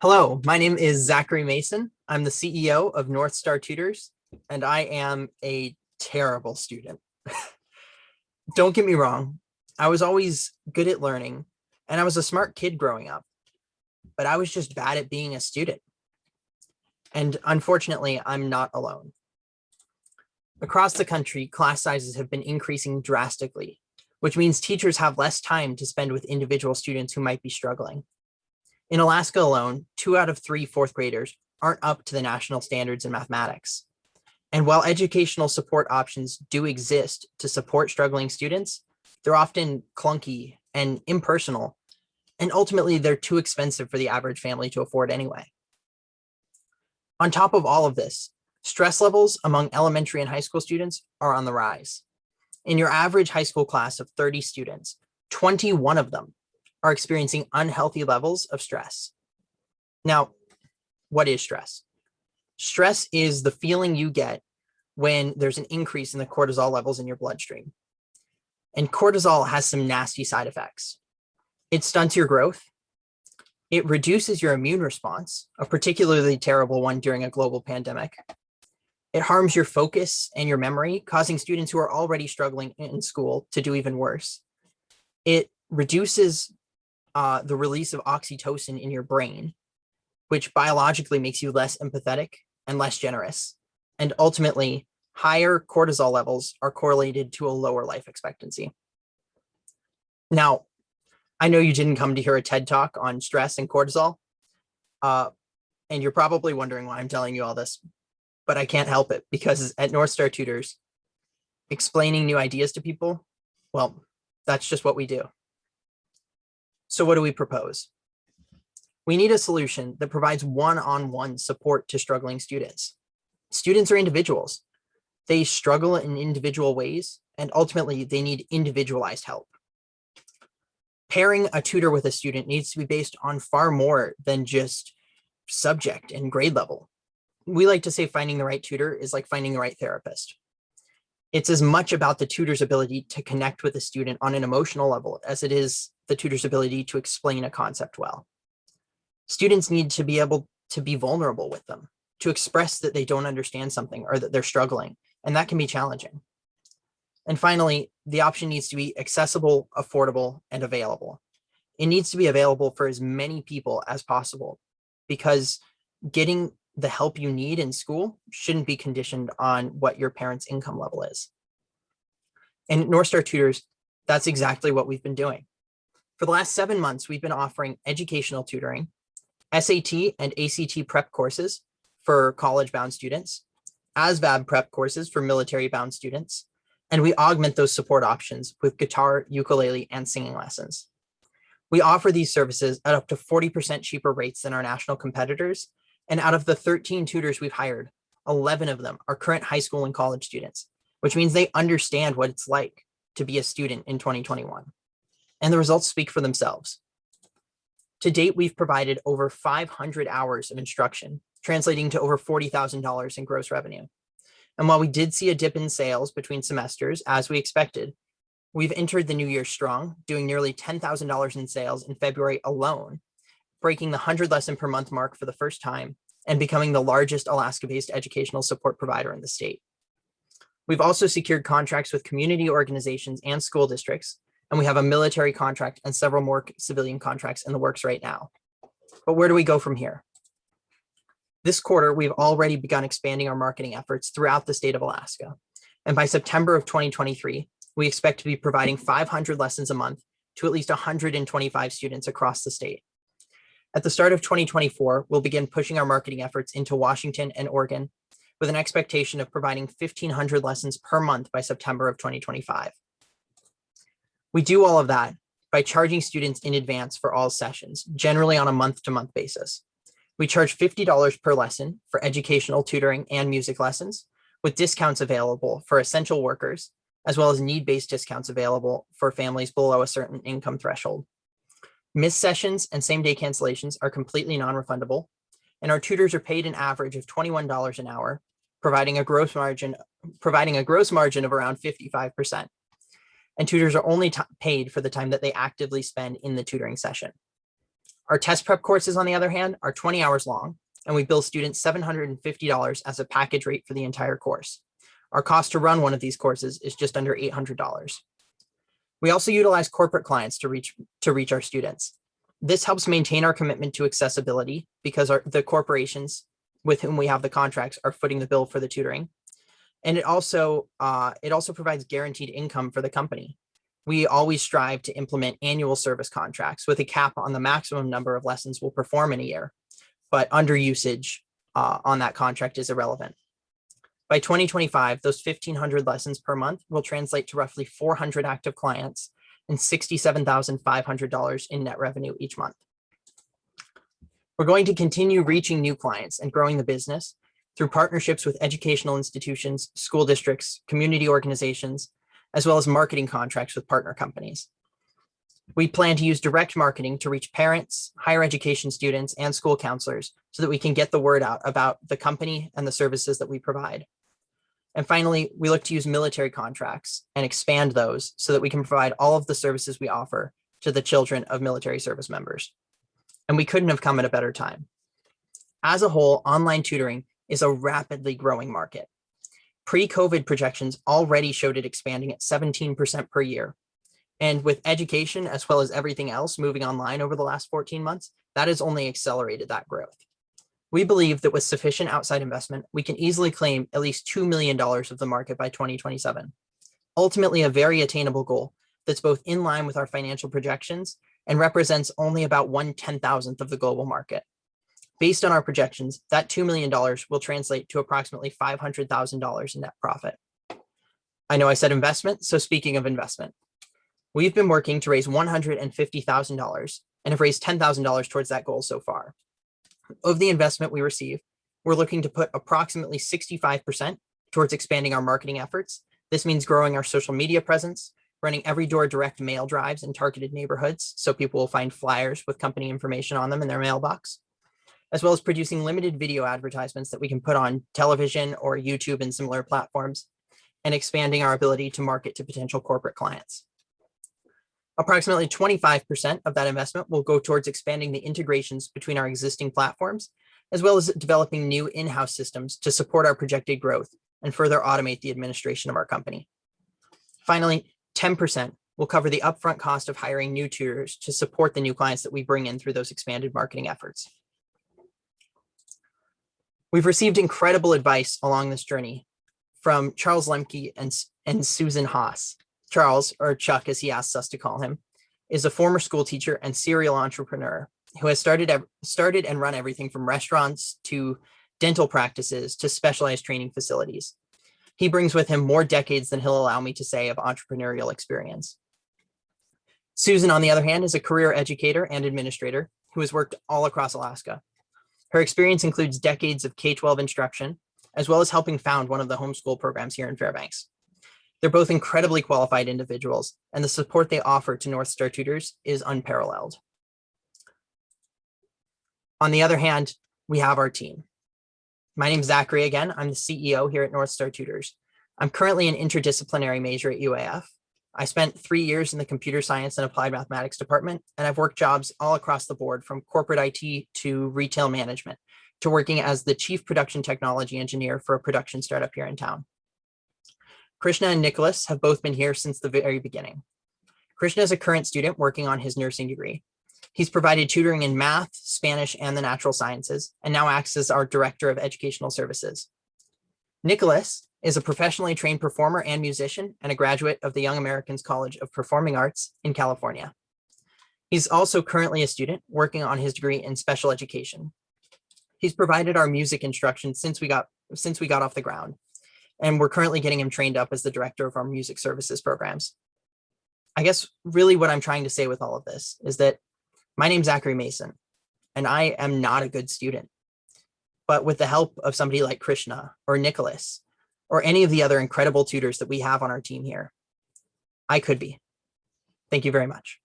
Hello, my name is Zachary Mason. I'm the CEO of North Star Tutors, and I am a terrible student. Don't get me wrong, I was always good at learning, and I was a smart kid growing up, but I was just bad at being a student. And unfortunately, I'm not alone. Across the country, class sizes have been increasing drastically, which means teachers have less time to spend with individual students who might be struggling. In Alaska alone, 2 out of 3 fourth graders aren't up to the national standards in mathematics. And while educational support options do exist to support struggling students, they're often clunky and impersonal, and ultimately they're too expensive for the average family to afford anyway. On top of all of this, stress levels among elementary and high school students are on the rise. In your average high school class of 30 students, 21 of them are experiencing unhealthy levels of stress. Now, what is stress? Stress is the feeling you get when there's an increase in the cortisol levels in your bloodstream. And cortisol has some nasty side effects. It stunts your growth. It reduces your immune response, a particularly terrible one during a global pandemic. It harms your focus and your memory, causing students who are already struggling in school to do even worse. It reduces the release of oxytocin in your brain, which biologically makes you less empathetic and less generous. And ultimately, higher cortisol levels are correlated to a lower life expectancy. Now, I know you didn't come to hear a TED Talk on stress and cortisol, and you're probably wondering why I'm telling you all this, but I can't help it because at North Star Tutors, explaining new ideas to people, well, that's just what we do. So what do we propose? We need a solution that provides one-on-one support to struggling students. Students are individuals. They struggle in individual ways, and ultimately they need individualized help. Pairing a tutor with a student needs to be based on far more than just subject and grade level. We like to say finding the right tutor is like finding the right therapist. It's as much about the tutor's ability to connect with the student on an emotional level as it is the tutor's ability to explain a concept well. Students need to be able to be vulnerable with them, to express that they don't understand something or that they're struggling, and that can be challenging. And finally, the option needs to be accessible, affordable, and available. It needs to be available for as many people as possible because getting the help you need in school shouldn't be conditioned on what your parents' income level is. And at North Star Tutors, that's exactly what we've been doing. For the last 7 months, we've been offering educational tutoring, SAT and ACT prep courses for college-bound students, ASVAB prep courses for military-bound students, and we augment those support options with guitar, ukulele, and singing lessons. We offer these services at up to 40% cheaper rates than our national competitors, and out of the 13 tutors we've hired, 11 of them are current high school and college students, which means they understand what it's like to be a student in 2021. And the results speak for themselves. To date, we've provided over 500 hours of instruction, translating to over $40,000 in gross revenue. And while we did see a dip in sales between semesters, as we expected, we've entered the new year strong, doing nearly $10,000 in sales in February alone, breaking the 100 lesson per month mark for the first time, and becoming the largest Alaska-based educational support provider in the state. We've also secured contracts with community organizations and school districts, and we have a military contract and several more civilian contracts in the works right now. But where do we go from here? This quarter, we've already begun expanding our marketing efforts throughout the state of Alaska. And by September of 2023, we expect to be providing 500 lessons a month to at least 125 students across the state. At the start of 2024, we'll begin pushing our marketing efforts into Washington and Oregon with an expectation of providing 1,500 lessons per month by September of 2025. We do all of that by charging students in advance for all sessions, generally on a month-to-month basis. We charge $50 per lesson for educational tutoring and music lessons, with discounts available for essential workers, as well as need-based discounts available for families below a certain income threshold. Missed sessions and same-day cancellations are completely non-refundable, and our tutors are paid an average of $21 an hour, providing a gross margin of around 55%. And tutors are only paid for the time that they actively spend in the tutoring session. Our test prep courses, on the other hand, are 20 hours long, and we bill students $750 as a package rate for the entire course. Our cost to run one of these courses is just under $800. We also utilize corporate clients to reach our students. This helps maintain our commitment to accessibility because the corporations with whom we have the contracts are footing the bill for the tutoring. And it also provides guaranteed income for the company. We always strive to implement annual service contracts with a cap on the maximum number of lessons we'll perform in a year, but underusage on that contract is irrelevant. By 2025, those 1,500 lessons per month will translate to roughly 400 active clients and $67,500 in net revenue each month. We're going to continue reaching new clients and growing the business through partnerships with educational institutions, school districts, community organizations, as well as marketing contracts with partner companies. We plan to use direct marketing to reach parents, higher education students, and school counselors so that we can get the word out about the company and the services that we provide. And finally, we look to use military contracts and expand those so that we can provide all of the services we offer to the children of military service members. And we couldn't have come at a better time. As a whole, online tutoring is a rapidly growing market. Pre-COVID projections already showed it expanding at 17% per year. And with education, as well as everything else moving online over the last 14 months, that has only accelerated that growth. We believe that with sufficient outside investment, we can easily claim at least $2 million of the market by 2027. Ultimately, a very attainable goal that's both in line with our financial projections and represents only about 1/10,000th of the global market. Based on our projections, that $2 million will translate to approximately $500,000 in net profit. I know I said investment, so speaking of investment, we've been working to raise $150,000 and have raised $10,000 towards that goal so far. Of the investment we receive, we're looking to put approximately 65% towards expanding our marketing efforts. This means growing our social media presence, running every door direct mail drives in targeted neighborhoods so people will find flyers with company information on them in their mailbox, as well as producing limited video advertisements that we can put on television or YouTube and similar platforms, and expanding our ability to market to potential corporate clients. Approximately 25% of that investment will go towards expanding the integrations between our existing platforms, as well as developing new in-house systems to support our projected growth and further automate the administration of our company. Finally, 10% will cover the upfront cost of hiring new tutors to support the new clients that we bring in through those expanded marketing efforts. We've received incredible advice along this journey from Charles Lemke and Susan Haas. Charles, or Chuck as he asks us to call him, is a former school teacher and serial entrepreneur who has started and run everything from restaurants to dental practices to specialized training facilities. He brings with him more decades than he'll allow me to say of entrepreneurial experience. Susan, on the other hand, is a career educator and administrator who has worked all across Alaska. Her experience includes decades of K-12 instruction, as well as helping found one of the homeschool programs here in Fairbanks. They're both incredibly qualified individuals, and the support they offer to North Star Tutors is unparalleled. On the other hand, we have our team. My name's Zachary again. I'm the CEO here at North Star Tutors. I'm currently an interdisciplinary major at UAF. I spent 3 years in the computer science and applied mathematics department, and I've worked jobs all across the board from corporate IT to retail management to working as the chief production technology engineer for a production startup here in town. Krishna and Nicholas have both been here since the very beginning. Krishna is a current student working on his nursing degree. He's provided tutoring in math, Spanish, and the natural sciences, and now acts as our director of educational services. Nicholas is a professionally trained performer and musician and a graduate of the Young Americans College of Performing Arts in California. He's also currently a student working on his degree in special education. He's provided our music instruction since we got off the ground, and we're currently getting him trained up as the director of our music services programs. I guess really what I'm trying to say with all of this is that my name's Zachary Mason, and I am not a good student. But with the help of somebody like Krishna or Nicholas, or any of the other incredible tutors that we have on our team here, I could be. Thank you very much.